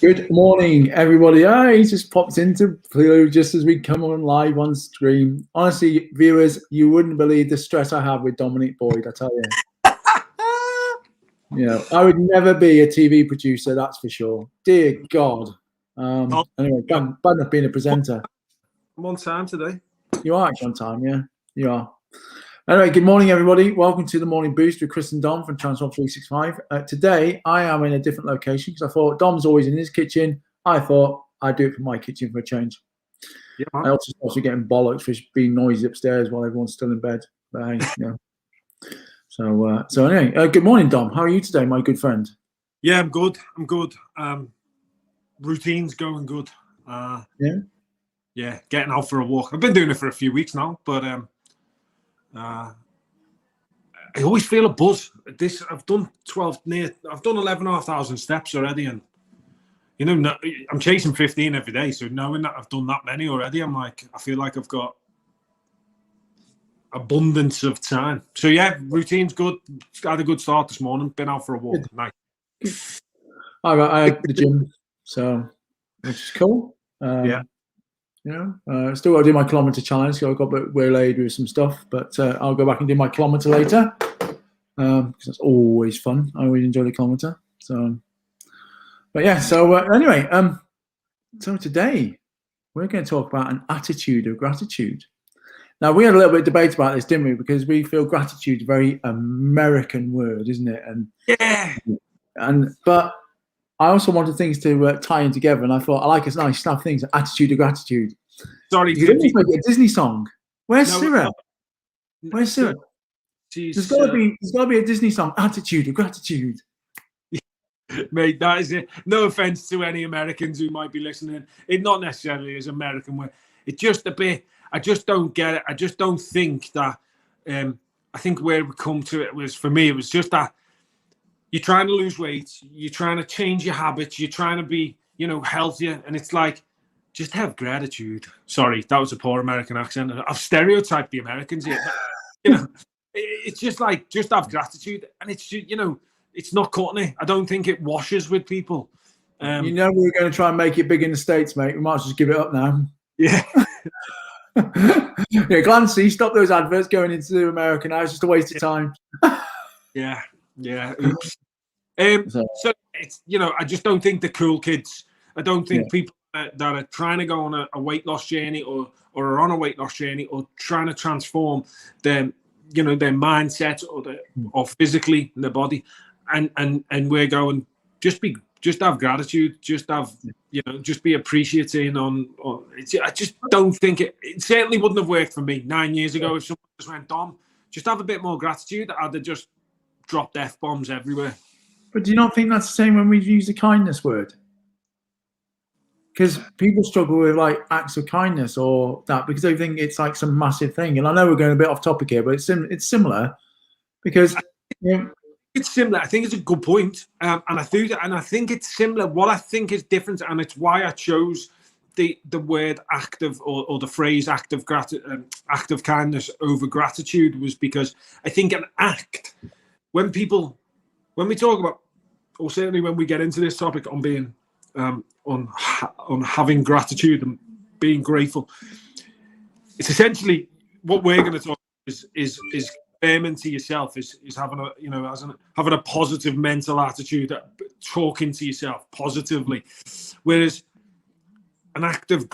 Good morning, everybody. He just popped into Blue just as we come on live on stream. Honestly, viewers, you wouldn't believe the stress I have with Dominic Boyd, I tell you. I would never be a TV producer, that's for sure. Dear God. Anyway, bad enough being a presenter. I'm on time today. You are actually on time, yeah. You are. Anyway, good morning, everybody. Welcome to the Morning Boost with Chris and Dom from Transform 365. Today, I am in a different location because I thought Dom's always in his kitchen. I thought I'd do it from my kitchen for a change. Yeah, I also getting bollocks for being noisy upstairs while everyone's still in bed. But hey, So anyway, good morning, Dom. How are you today, my good friend? Yeah, I'm good. Routine's going good. Yeah, getting out for a walk. I've been doing it for a few weeks now, but I always feel a buzz. I've done 11,500 steps already, and I'm chasing 15 every day. So knowing that I've done that many already, I feel like I've got abundance of time. So yeah, routine's good. Had a good start this morning. Been out for a walk. Nice. I had the gym, so which is cool. Still got to do my kilometre challenge. So I got a bit waylaid with some stuff, but I'll go back and do my kilometre later because that's always fun. I always enjoy the kilometre. Anyway, so today we're going to talk about an attitude of gratitude. Now, we had a little bit of debate about this, didn't we? Because we feel gratitude is a very American word, isn't it? But I also wanted things to tie in together, and I thought I like a nice snap things, attitude of gratitude. Sorry, you could make a Disney song. Where's Sarah? Where's Sarah? There's got to be a Disney song, attitude of gratitude. Mate, that is it. No offense to any Americans who might be listening. It not necessarily is American word. It's just a bit. I just don't get it. I just don't think that. I think where we come to it was, for me, it was just that you're trying to lose weight, you're trying to change your habits, you're trying to be, healthier, and it's like, just have gratitude. Sorry, that was a poor American accent. I've stereotyped the Americans here. It's just like, just have gratitude, and it's it's not cutting it. I don't think it washes with people. We were going to try and make it big in the States, mate. We might as well just give it up now. Yeah. Glancy, stop those adverts going into America now. It's just a waste of time. Yeah. Oops. So it's I just don't think the cool kids. I don't think people that are trying to go on a weight loss journey or are on a weight loss journey or trying to transform their their mindset or physically in their body, and we're going just have gratitude, just have just be appreciating on I just don't think it certainly wouldn't have worked for me 9 years ago. If someone just went, Dom, just have a bit more gratitude, I'd have just dropped F-bombs everywhere. But do you not think that's the same when we use the kindness word? Because people struggle with like acts of kindness or that because they think it's like some massive thing. And I know we're going a bit off topic here, but it's similar because it's similar. I think it's a good point, and I think it's similar. What I think is different, and it's why I chose the word active or the phrase act of kindness over gratitude, was because I think an act, when we talk about, or certainly when we get into this topic on being on having gratitude and being grateful, it's essentially what we're going to talk about is affirming to yourself, is having having a positive mental attitude, talking to yourself positively. Whereas an act of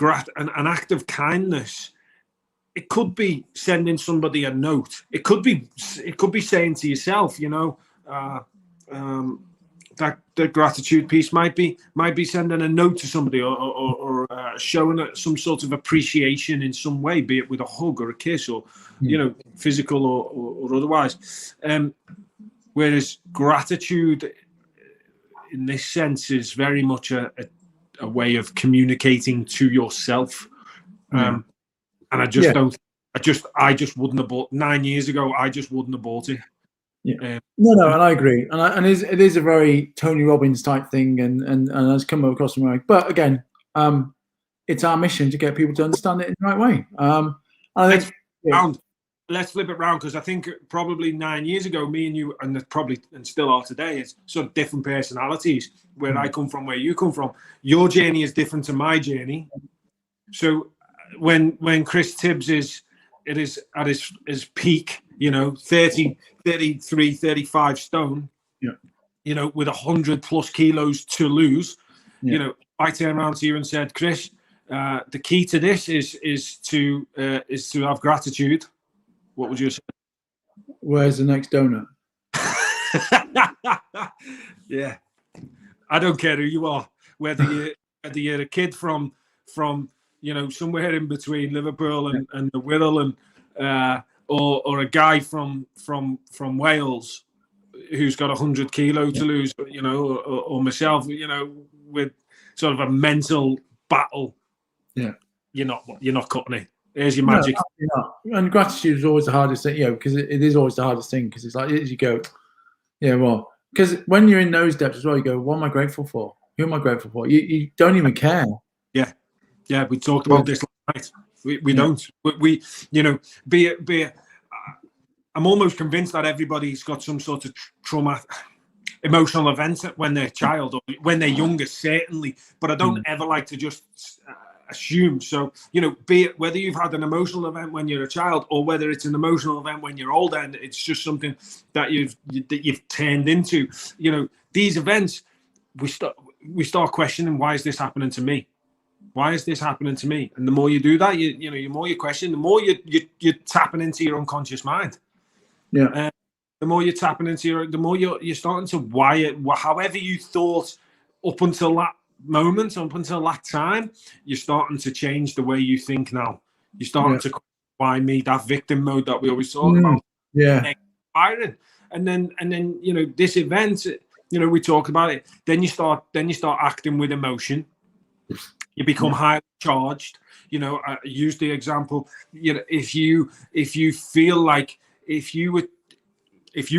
kindness, it could be sending somebody a note. It could be saying to yourself, that the gratitude piece might be sending a note to somebody or showing some sort of appreciation in some way, be it with a hug or a kiss or physical or otherwise. Whereas gratitude in this sense is very much a way of communicating to yourself. And I just don't. I just wouldn't have bought 9 years ago. I just wouldn't have bought it. Yeah. No, and I agree, and it is a very Tony Robbins type thing, and has come across from America. But again, it's our mission to get people to understand it in the right way. I think let's flip it around, because I think probably 9 years ago, me and you, and still are today, is sort of different personalities. Where I come from, where you come from, your journey is different to my journey. So when Chris Tibbs is at his peak, 30, 33, 35 stone, with 100+ kilos to lose, I turned around to you and said, Chris, the key to this is to have gratitude. What would you say? Where's the next donut? Yeah, I don't care who you are, whether you're a kid from somewhere in between Liverpool and the Wirral, and or a guy from Wales who's got 100 kilo to lose, or myself, with sort of a mental battle. Yeah, you're not cutting it. There's your magic. No, and gratitude is always the hardest thing, because it is always the hardest thing, because it's like, as you go, well, because when you're in those depths as well, you go, what am I grateful for? Who am I grateful for? You don't even care. Yeah, we talked about this last night. We don't. We be it. I'm almost convinced that everybody's got some sort of emotional event when they're a child, or when they're younger, certainly. But I don't ever like to just assume. So, be it whether you've had an emotional event when you're a child, or whether it's an emotional event when you're older, and it's just something that you've turned into. These events, we start questioning, why is this happening to me? Why is this happening to me? And the more you do that, the more you question, the more you're tapping into your unconscious mind. Yeah. The more you're tapping into the more you're starting to wire, however you thought up until that moment, up until that time, you're starting to change the way you think now. You're starting to, why me? That victim mode that we always talk about. Yeah. And then this event, we talk about it. Then you start acting with emotion. You become highly charged. I use the example. If you feel like if you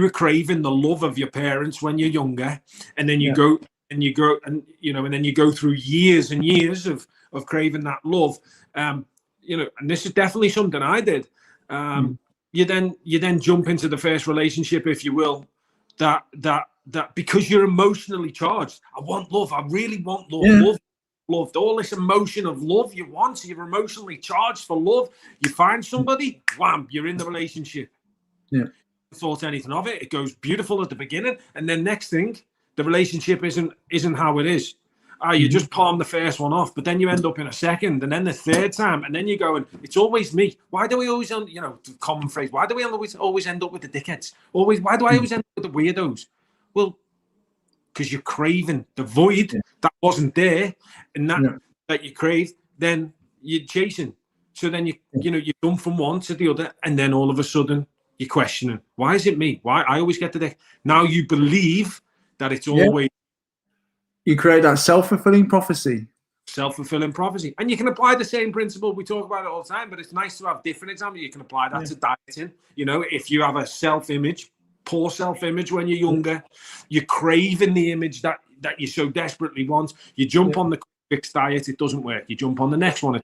were craving the love of your parents when you're younger, and then you go and then you go through years and years of craving that love, and this is definitely something I did. You then jump into the first relationship, if you will, that because you're emotionally charged. I want love. I really want love. Loved all this emotion of love you want. So you're emotionally charged for love. You find somebody, wham, you're in the relationship. Yeah. Thought anything of it. It goes beautiful at the beginning, and then next thing, the relationship isn't how it is. You just palm the first one off, but then you end up in a second, and then the third time, and then you're going, it's always me. Why do we always, the common phrase, why do we always end up with the dickheads? Why do I always end up with the weirdos? Well, because you're craving the void that wasn't there, and that you craved, then you're chasing. So then you jump from one to the other, and then all of a sudden you're questioning, why is it me? Why I always get the dick? Now you believe that it's always. You create that self-fulfilling prophecy. Self-fulfilling prophecy. And you can apply the same principle. We talk about it all the time, but it's nice to have different examples. You can apply that to dieting. If you have a self-image, poor self-image when you're younger, you're craving the image that you so desperately want. You jump on the fixed diet, it doesn't work. You jump on the next one.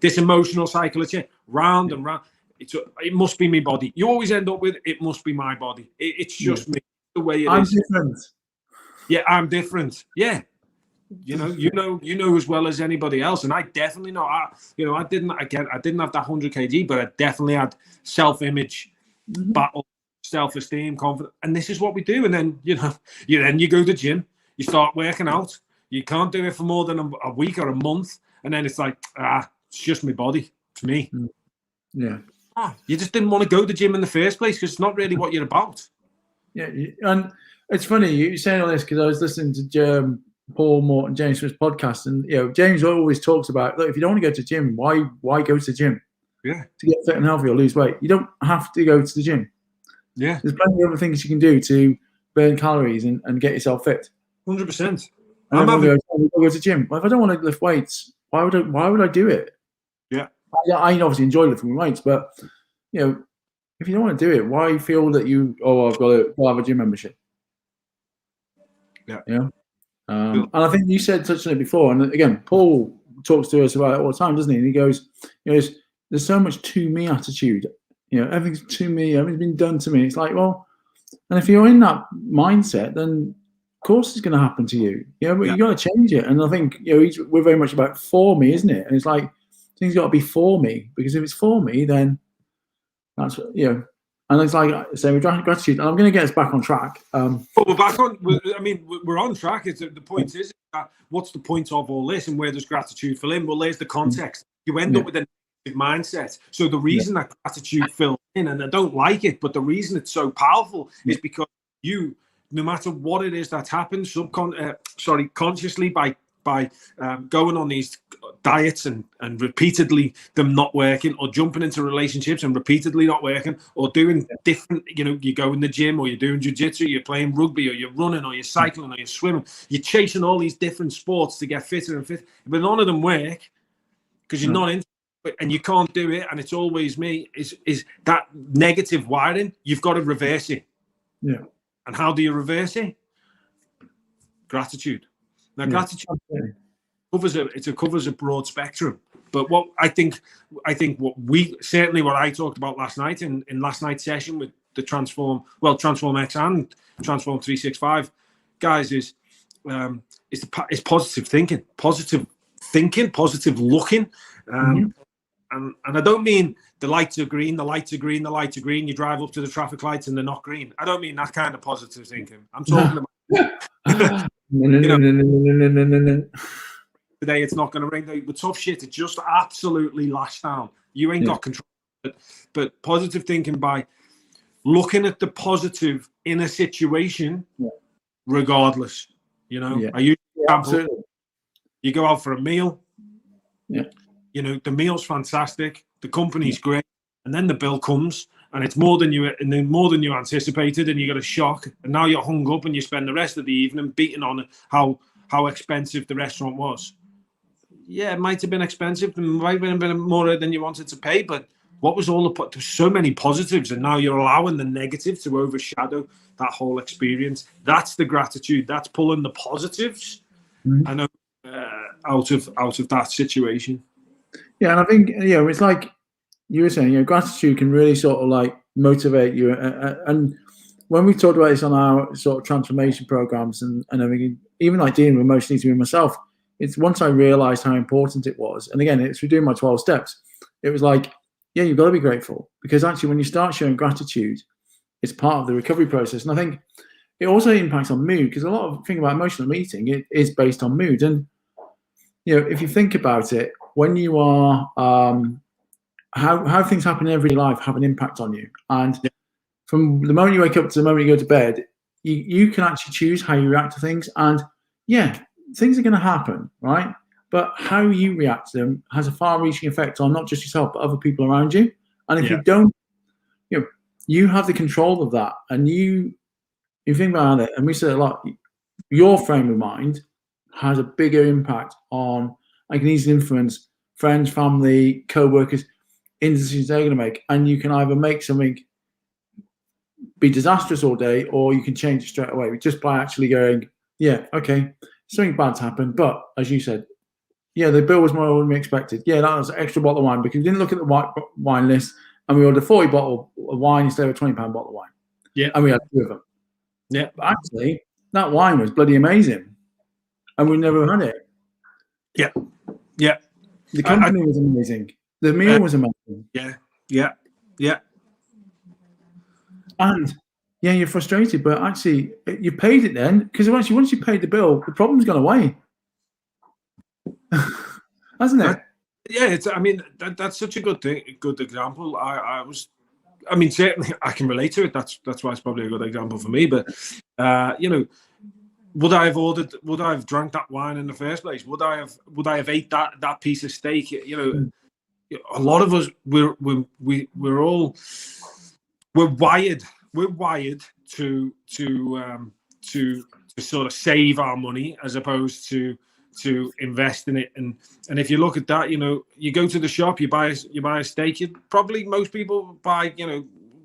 This emotional cycle, it's round and round. It must be my body. You always end up with, it must be my body. It's just me, the way it is. I'm different. Yeah, I'm different. Yeah. You know as well as anybody else, and I definitely know. I didn't have that 100 kg, but I definitely had self-image battle, self-esteem, confidence, and this is what we do. And then you go to the gym, you start working out. You can't do it for more than a week or a month, and then it's like, it's just my body, it's me. Yeah. You just didn't want to go to the gym in the first place because it's not really what you're about. Yeah, and it's funny you saying all this because I was listening to Paul Morton, James Smith's podcast, and James always talks about, look, if you don't want to go to the gym, why go to the gym? Yeah. To get fit and healthy or lose weight, you don't have to go to the gym. Yeah. There's plenty of other things you can do to burn calories and get yourself fit. 100%. I'm go to the gym. Well, if I don't want to lift weights, why would I do it? Yeah. I obviously enjoy lifting weights, but if you don't want to do it, why feel that I've got to have a gym membership? Yeah. And I think you touched on it before, and again, Paul talks to us about it all the time, doesn't he? And he goes, there's so much to me attitude everything's to me, everything's been done to me. It's like, well, and if you're in that mindset, then of course it's going to happen to you. But you got to change it. And I think we're very much about for me, isn't it? And it's like things got to be for me, because if it's for me, then that's And it's like saying with gratitude. And I'm going to get us back on track. But we're back on. We're on track. The point is, what's the point of all this, and where does gratitude fill in? Well, there's the context. You end up with a negative mindset. So the reason that gratitude fills in, and I don't like it, but the reason it's so powerful is because you, no matter what it is that's happened, consciously by going on these diets and repeatedly them not working, or jumping into relationships and repeatedly not working, or doing different, you go in the gym, or you're doing jiu-jitsu, you're playing rugby, or you're running, or you're cycling, or you're swimming, you're chasing all these different sports to get fitter and fitter, but none of them work because you're not into it, and you can't do it, and it's always me. Is that negative wiring? You've got to reverse it. And how do you reverse it? Gratitude. Now, gratitude covers a broad spectrum. But what I think what I talked about last night in last night's session with the Transform X and Transform 365 guys is positive thinking, positive looking. And I don't mean the lights are green, you drive up to the traffic lights and they're not green. I don't mean that kind of positive thinking. I'm talking about no. Today it's not going to rain. The tough shit, it just absolutely lashed down. You ain't got control. But positive thinking by looking at the positive in a situation, regardless. I use example. You go out for a meal. The meal's fantastic. The company's great, and then the bill comes, and it's more than you anticipated, and you got a shock, and now you're hung up, and you spend the rest of the evening beating on how expensive the restaurant was. Yeah, it might have been expensive, it might have been more than you wanted to pay, but what was there's so many positives, and now you're allowing the negative to overshadow that whole experience. That's the gratitude. That's pulling the positives out of that situation. Yeah, and I think it's like you were saying, gratitude can really sort of like motivate you. And when we talked about this on our sort of transformation programs and everything, even like dealing with emotional eating with myself, it's once I realized how important it was. And again, it's through doing my 12 steps. It was like, you've got to be grateful, because actually when you start showing gratitude, it's part of the recovery process. And I think it also impacts on mood, because a lot of thing about emotional eating, it is based on mood. And if you think about it, when you are how things happen in everyday life have an impact on you. And from the moment you wake up to the moment you go to bed, you can actually choose how you react to things. And things are going to happen, right? But how you react to them has a far-reaching effect on not just yourself, but other people around you. And if you don't, you have the control of that. And you think about it, and we say a lot, your frame of mind has a bigger impact on, I can easily influence friends, family, co-workers in the decisions they're going to make. And you can either make something be disastrous all day, or you can change it straight away just by actually going, okay, something bad's happened. But as you said, the bill was more than we expected. That was an extra bottle of wine because we didn't look at the wine list, and we ordered a 40 bottle of wine instead of a £20 bottle of wine. And we had 2 of them. But actually, that wine was bloody amazing, and we never had it. The company was amazing. The meal was amazing. And you're frustrated, but actually you paid it then, because actually once you paid the bill, the problem's gone away. Hasn't it? That's such a good example. Certainly I can relate to it. That's why it's probably a good example for me. But would I have drank that wine in the first place? Would I have ate that piece of steak? A lot of us we're wired to sort of save our money as opposed to invest in it. And if you look at that, you go to the shop, you buy a steak, most people buy,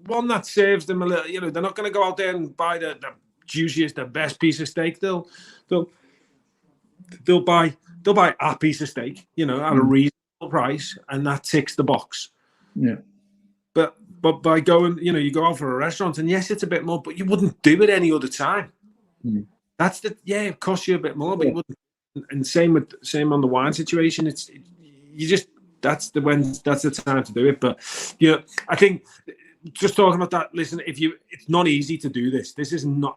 one that serves them a little, they're not going to go out there and buy the juiciest, the best piece of steak. They'll buy a piece of steak, at a reasonable price, and that ticks the box. Yeah. But but by going, you go out for a restaurant, and yes, it's a bit more, but you wouldn't do it any other time. That's it costs you a bit more, but you wouldn't. And same on the wine situation. That's the time to do it. But I think just talking about that. Listen, it's not easy to do this. This is not.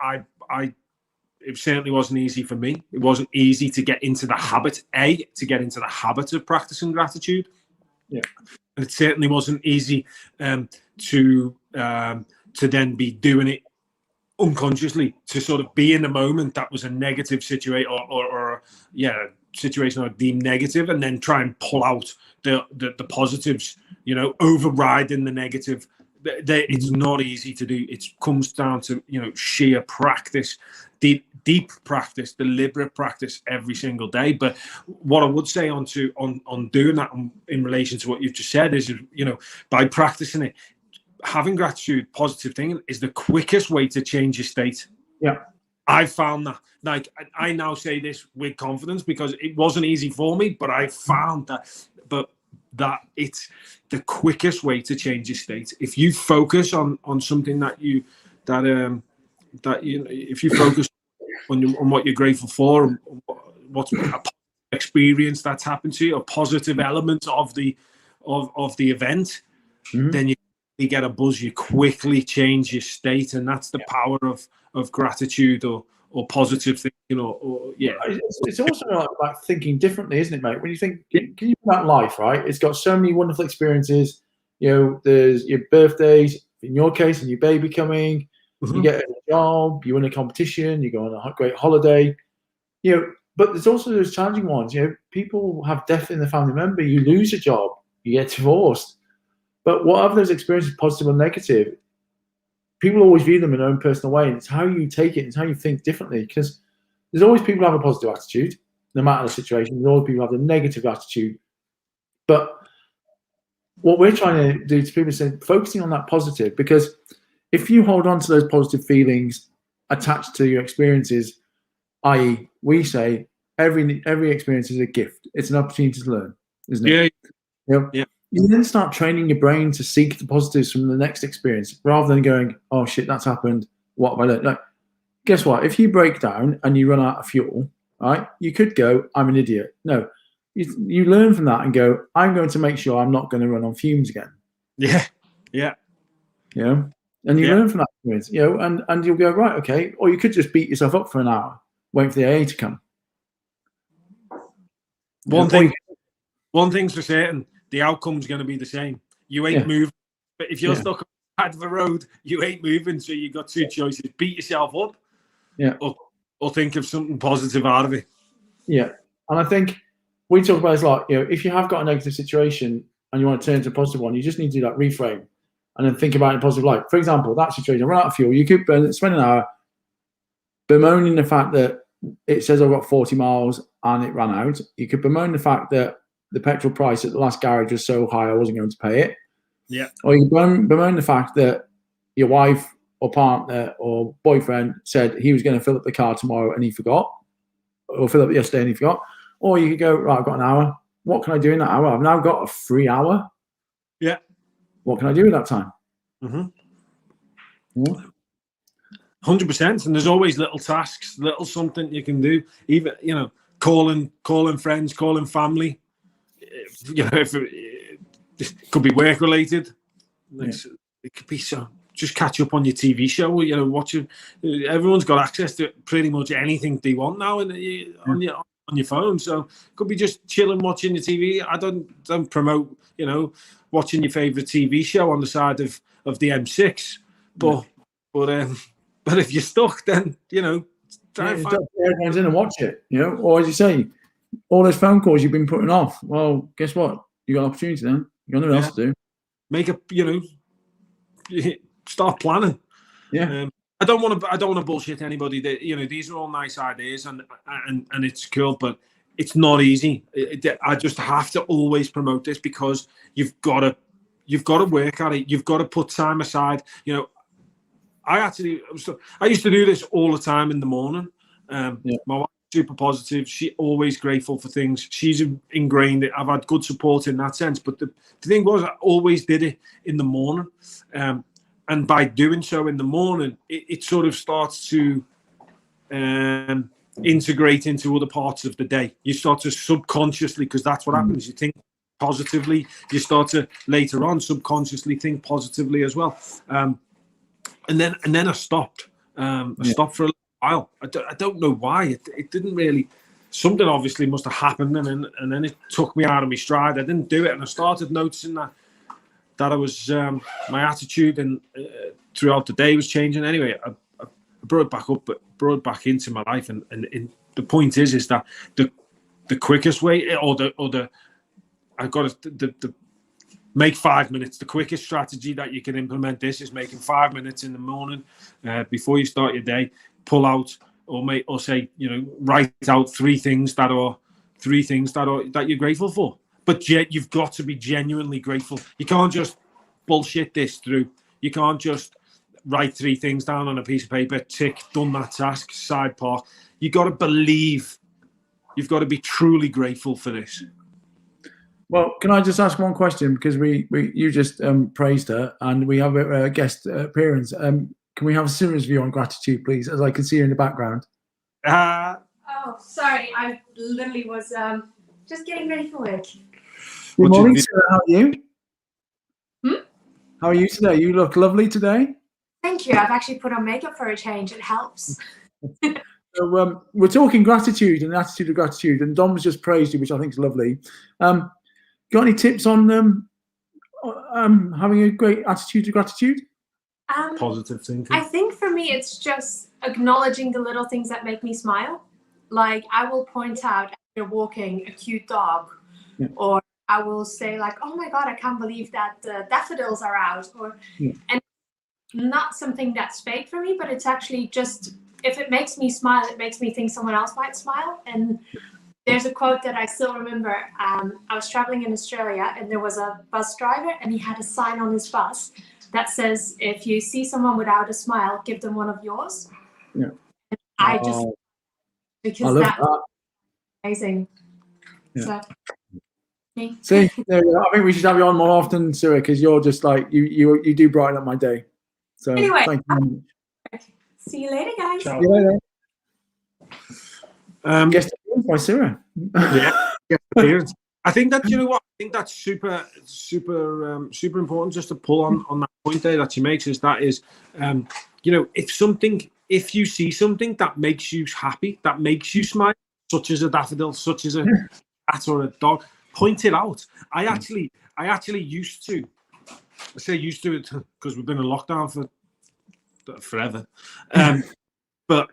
It certainly wasn't easy for me. It wasn't easy to get into the habit. Of practicing gratitude. Yeah, and it certainly wasn't easy to then be doing it unconsciously, to sort of be in the moment that was a negative situation or situation I deemed negative, and then try and pull out the positives, overriding the negative. It's not easy to do. It comes down to sheer practice, deep practice, deliberate practice every single day. But what I would say on doing that in relation to what you've just said is, by practicing it, having gratitude, positive thinking is the quickest way to change your state. Yeah. I found that. Like, I now say this with confidence because it wasn't easy for me, but I found that it's the quickest way to change your state. If you focus on something if you focus on what you're grateful for, and what's a experience that's happened to you, a positive element of the event, then you get a buzz. You quickly change your state, and that's the power of gratitude or positive thinking. It's also about thinking differently, isn't it, mate? When you think, can you think about life, right? It's got so many wonderful experiences. There's your birthdays, in your case, and your baby coming. You get a job, you win a competition, you go on a great holiday. But there's also those challenging ones. People have death in the family member. You lose a job, you get divorced. But whatever those experiences, positive or negative, people always view them in their own personal way. And it's how you take it, it's how you think differently. Because there's always people who have a positive attitude, no matter the situation. There's always people who have a negative attitude. But what we're trying to do to people is focusing on that positive, because if you hold on to those positive feelings attached to your experiences, i.e., we say every experience is a gift. It's an opportunity to learn, isn't it? Yeah. You then start training your brain to seek the positives from the next experience, rather than going, "Oh shit, that's happened. What have I learned?" Like, guess what? If you break down and you run out of fuel, right, you could go, "I'm an idiot." No, you learn from that and go, "I'm going to make sure I'm not going to run on fumes again." Yeah. And you learn from that experience, and you'll go, right, okay. Or you could just beat yourself up for an hour, waiting for the AA to come. One thing's for certain, the outcome's going to be the same. You ain't moving. But if you're stuck on the side of the road, you ain't moving. So you've got two choices: beat yourself up, or think of something positive out of it. Yeah, and I think we talk about it if you have got a negative situation and you want to turn to a positive one, you just need to do that reframe. And then think about it in a positive light. For example, that situation, I run out of fuel. You could spend an hour bemoaning the fact that it says I've got 40 miles and it ran out. You could bemoan the fact that the petrol price at the last garage was so high I wasn't going to pay it. Yeah. Or you could bemoan the fact that your wife or partner or boyfriend said he was going to fill up the car tomorrow and he forgot, or fill up yesterday and he forgot. Or you could go, right, I've got an hour. What can I do in that hour? I've now got a free hour. Yeah. What can I do with that time? 100%. And there's always little tasks, little something you can do. Even calling friends, calling family. If it could be work related. It could be so. Just catch up on your TV show. Watching. Everyone's got access to pretty much anything they want now on your phone. So it could be just chilling, watching your TV. I don't promote watching your favorite TV show on the side of the M6, but if you're stuck, then try and find everyone's in and watch it. Or as you say, all those phone calls you've been putting off. Well, guess what? You got an opportunity then. You got nothing else to do. Make start planning. Yeah. I don't want to bullshit anybody. That these are all nice ideas and it's cool, but it's not easy. I just have to always promote this because you've got to work at it. You've got to put time aside. I used to do this all the time in the morning. My wife super positive. She always grateful for things. She's ingrained. I've had good support in that sense. But the thing was, I always did it in the morning. And by doing so in the morning, it sort of starts to integrate into other parts of the day. You start to subconsciously, because that's what happens. You think positively. You start to later on subconsciously think positively as well. And then I stopped. I stopped for a while. I don't know why. It didn't really. Something obviously must have happened, and then it took me out of my stride. I didn't do it, and I started noticing that I was my attitude and throughout the day was changing. Anyway, I brought it back up, but brought it back into my life. And the point is that the quickest way, or the I've got to make 5 minutes. The quickest strategy that you can implement this is making 5 minutes in the morning before you start your day. Pull out or say, write out three things that you're grateful for. But you've got to be genuinely grateful. You can't just bullshit this through. You can't just write three things down on a piece of paper, tick, done that task, side park. You got to believe. You've got to be truly grateful for this. Well, can I just ask one question? Because you just praised her, and we have a guest appearance. Can we have a serious view on gratitude, please, as I can see her in the background? Oh, sorry. I literally was just getting ready for work. Good morning, Sarah. How are you? How are you today? You look lovely today. Thank you. I've actually put on makeup for a change. It helps. So we're talking gratitude and attitude of gratitude, and Dom's just praised you, which I think is lovely. Got any tips on having a great attitude to gratitude? Positive thinking. I think for me, it's just acknowledging the little things that make me smile. Like I will point out as you're walking a cute dog, or I will say like, "Oh my God, I can't believe that the daffodils are out," and not something that's fake for me, but it's actually just, if it makes me smile, it makes me think someone else might smile. And there's a quote that I still remember. I was traveling in Australia, and there was a bus driver, and he had a sign on his bus that says, "If you see someone without a smile, give them one of yours." Yeah. And I just, because that's amazing. Yeah. So, see, there we go. I think we should have you on more often, Sarah, because you're just like you do brighten up my day. So anyway, thank you. See you later, guys. Ciao. See you later. Guest appearance by Sarah. Guest appearance. I think that, you know what, I think that's super important, just to pull on that point there that she makes, is if you see something that makes you happy, that makes you smile, such as a daffodil, such as a cat or a dog, point it out. I actually used to, I say used to it because we've been in lockdown for forever, but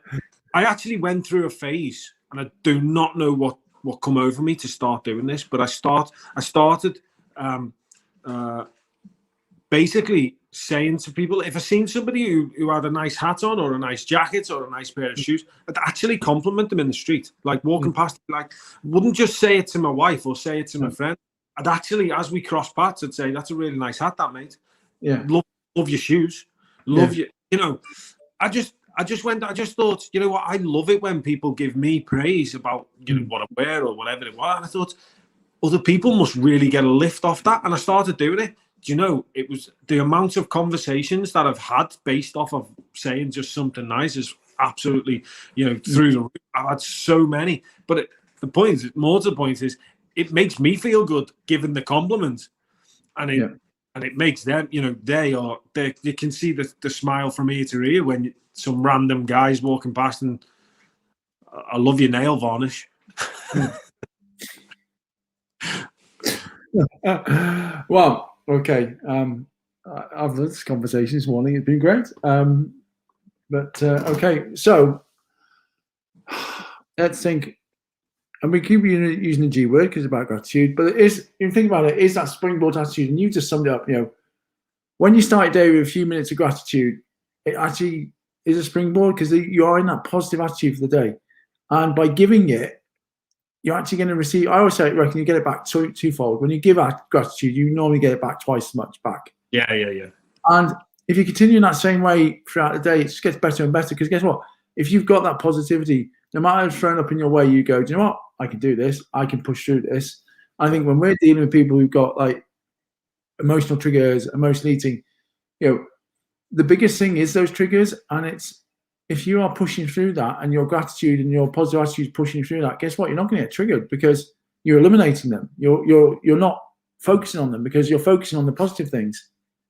I actually went through a phase, and I do not know what come over me to start doing this, but I started basically saying to people, if I seen somebody who had a nice hat on, or a nice jacket, or a nice pair of shoes, I'd actually compliment them in the street, like walking past, like wouldn't just say it to my wife or say it to my friend. I'd actually, as we cross paths, I'd say, "That's a really nice hat, that mate. Yeah, love your shoes, love you." I just thought, you know what, I love it when people give me praise about what I wear or whatever it was. And I thought other people must really get a lift off that, and I started doing it. It was the amount of conversations that I've had based off of saying just something nice is absolutely, through the roof. I've had so many, but the point is, it makes me feel good giving the compliment, and it makes them, you can see the smile from ear to ear when some random guys walking past and, "I love your nail varnish." Well, okay. I've had this conversation this morning. It's been great. Okay, so let's think. And we keep using the G word because it's about gratitude, but if you think about it, is that springboard attitude, and you just summed it up. When you start your day with a few minutes of gratitude, it actually is a springboard, because you are in that positive attitude for the day, and by giving it, you're actually going to receive. I always say, reckon you get it back twofold. When you give out gratitude, you normally get it back twice as much back. Yeah. And if you continue in that same way throughout the day, it just gets better and better, because guess what? If you've got that positivity no matter what's thrown up in your way, you go, do you know what? I can do this. I can push through this. I think when we're dealing with people who've got like emotional triggers, emotional eating, the biggest thing is those triggers. And it's, if you are pushing through that and your gratitude and your positive attitude is pushing through that, guess what? You're not going to get triggered because you're eliminating them. You're not focusing on them because you're focusing on the positive things.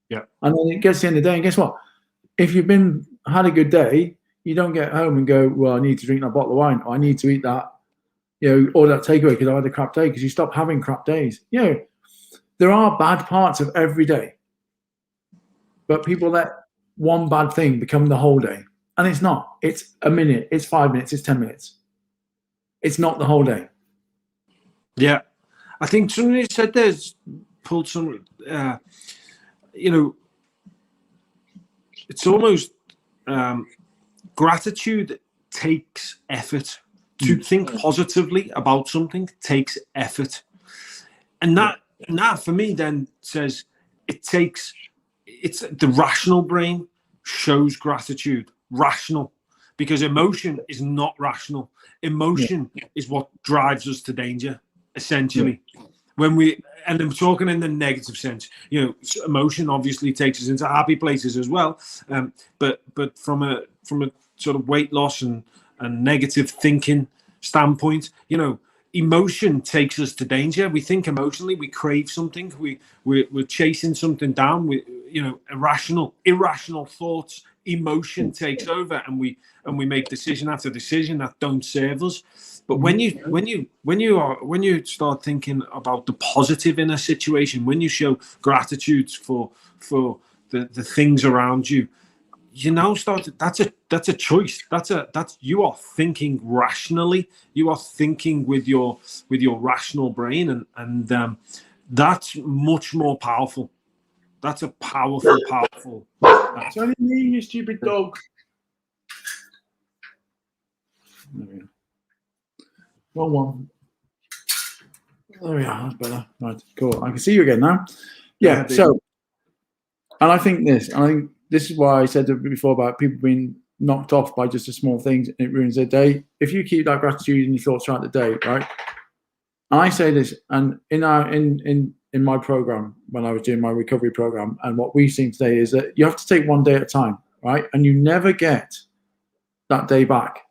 Yeah. And then it gets to the end of the day, and guess what? If you've had a good day, you don't get home and go, well, I need to drink that bottle of wine, or I need to eat that, or that takeaway because I had a crap day, because you stop having crap days. There are bad parts of every day, but people let one bad thing become the whole day. And it's not. It's a minute, it's 5 minutes, it's 10 minutes. It's not the whole day. Yeah. I think somebody said there's pulled some, it's almost gratitude takes effort. To think positively about something takes effort. And that for me then says it's the rational brain shows gratitude. Rational, because emotion is not rational. Emotion is what drives us to danger, essentially. And I'm talking in the negative sense. Emotion obviously takes us into happy places as well. But from a sort of weight loss and negative thinking standpoint, emotion takes us to danger. We think emotionally, we crave something, we're chasing something down. Irrational thoughts. Emotion takes over, and we make decision after decision that don't serve us. But when you start thinking about the positive in a situation, when you show gratitude for the things around you, that's a choice. That's you are thinking rationally. You are thinking with your rational brain, and that's much more powerful. That's a powerful. It's only me, you stupid dog. Wrong one. There we are. That's better. Right, cool. I can see you again now. Yeah. So, and I think this is why I said before about people being knocked off by just the small things, and it ruins their day. If you keep that gratitude in your thoughts throughout the day, right? And I say this, and in my program, when I was doing my recovery program, and what we've seen today is that you have to take one day at a time, right? And you never get that day back.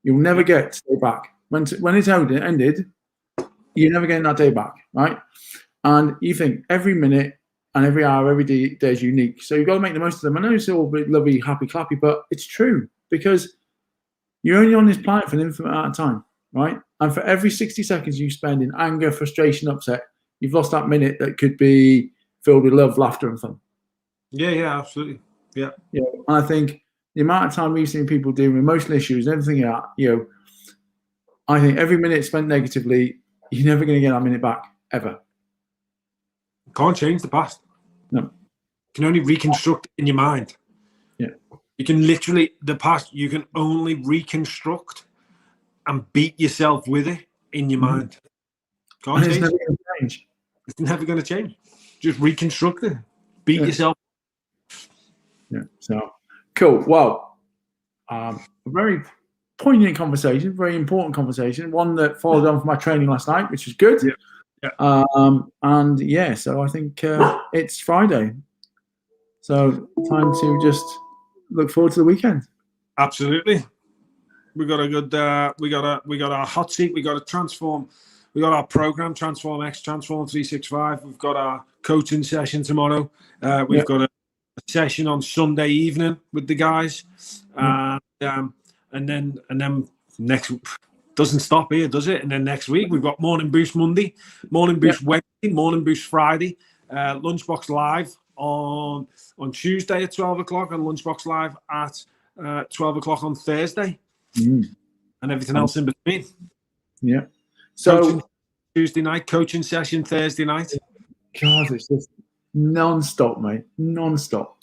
You'll never get to day back. When it's ended, you're never getting that day back, right? And you think every minute and every hour, every day is unique. So you've got to make the most of them. I know it's all lovely, happy, clappy, but it's true, because you're only on this planet for an infinite amount of time, right? And for every 60 seconds you spend in anger, frustration, upset, you've lost that minute that could be filled with love, laughter, and fun. Yeah, absolutely. Yeah. And I think the amount of time we've seen people dealing with emotional issues and everything I think every minute spent negatively, you're never going to get that minute back, ever. Can't change the past. No. You can only reconstruct it in your mind. Yeah. You can literally, the past, you can only reconstruct and beat yourself with it in your mind. Can't change. It's never going to change. It's never going to change. Just reconstruct it. Beat yourself. Yeah. So, cool. Well, a very poignant conversation, very important conversation, one that followed on from my training last night, which was good. Yeah. So I think it's Friday. So time to just look forward to the weekend. Absolutely. We got a good we got our hot seat, we got a transform. We got our program, Transform X, Transform 365. We've got our coaching session tomorrow. We've got a session on Sunday evening with the guys. And then next doesn't stop here, does it? And then next week we've got Morning Boost Monday, Morning Boost Wednesday, Morning Boost Friday, Lunchbox Live on Tuesday at 12 o'clock, and Lunchbox Live at 12 o'clock on Thursday, and everything else in between. Yeah. So coaching Tuesday night, coaching session Thursday night. God, it's just non-stop, mate. Non-stop.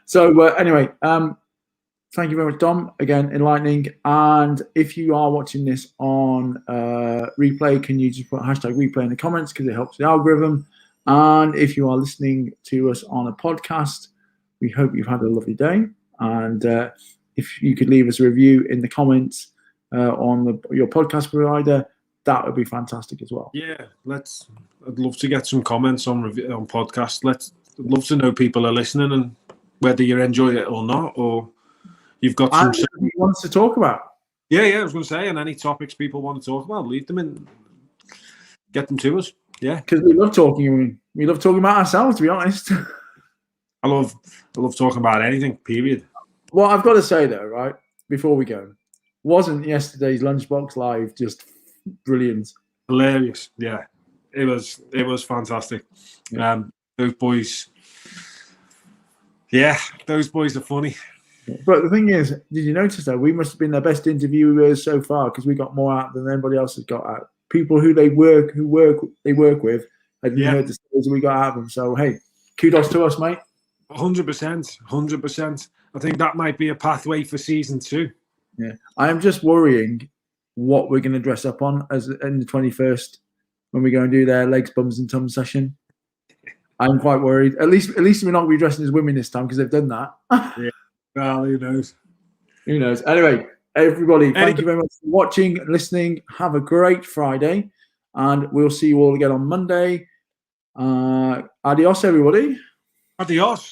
So anyway, thank you very much, Dom. Again, enlightening. And if you are watching this on replay, can you just put #replay in the comments, because it helps the algorithm. And if you are listening to us on a podcast, we hope you've had a lovely day. And if you could leave us a review in the comments, on your podcast provider, that would be fantastic as well. Yeah, I'd love to get some comments on podcasts. I'd love to know people are listening and whether you enjoy it or not, or you've got some. He wants to talk about. Yeah, I was going to say, and any topics people want to talk about, leave them in, get them to us. Yeah, because we love talking. We love talking about ourselves, to be honest. I love talking about anything. Period. Well, I've got to say though, right before we go, wasn't yesterday's Lunchbox Live just brilliant? Hilarious. Yeah, it was fantastic. Yeah. Those boys. Yeah, those boys are funny. But the thing is, did you notice though, we must have been their best interviewers so far because we got more out than anybody else has got out. People who they work with hadn't heard the stories that we got out of them. So hey, kudos to us, mate. 100%. I think that might be a pathway for season 2. Yeah, I am just worrying what we're going to dress up on as in the 21st when we go and do their legs, bums, and tums session. I'm quite worried. At least we're not going to be dressing as women this time because they've done that. Yeah. Well, who knows? Who knows? Anyway, everybody, thank you very much for watching and listening. Have a great Friday, and we'll see you all again on Monday. Adios, everybody. Adios.